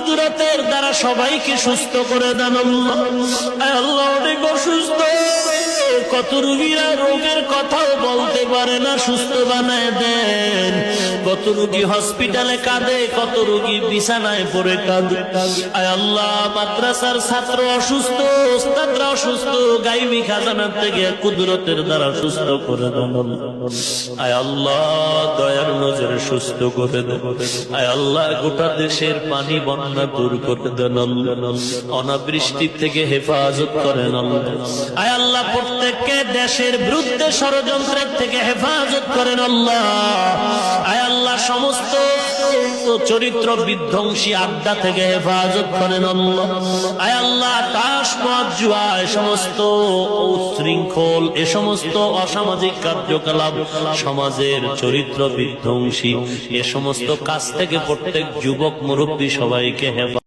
কুদরতের দ্বারা সবাইকে সুস্থ করে দেন আল্লাহ। আল্লাহ অনেক অসুস্থ, কত রোগীরা রোগের কথাও বলতে পারে না, সুস্থ বানায় দেন। কত রোগী হসপিটালে কাঁদে, কত রোগী বিছানায় পড়ে কাঁদে। আয় আল্লাহ, মাদ্রাসার ছাত্র অসুস্থ, ওস্তাদরা অসুস্থ, গাইবি খাজানার থেকে কুদরতের দ্বারা সুস্থ করে দেন। আয় আল্লাহ, দয়ার নজরে সুস্থ করে দেন। আয় আল্লাহ, গোটা দেশের পানি বন্যা দূর করে দেন। অনাবৃষ্টি থেকে হেফাজত করেন। আয় আল্লাহ, প্রত্যেককে দেশের বিরুদ্ধে ষড়যন্ত্রের থেকে হেফাজত করেন আল্লাহ। আয় আল্লাহ, সমস্ত চরিত্র বিধ্বংসী আড্ডা থেকে হেফাজত করেন আল্লাহ। আয় আল্লাহ, তাস মদ জুয়া, সমস্ত উচ্ছৃঙ্খল, এ সমস্ত অসামাজিক কার্যকলাপ, সমাজের চরিত্র বিধ্বংসী এ সমস্ত কাজ থেকে প্রত্যেক যুবক মুরব্বী সবাইকে হেফাজত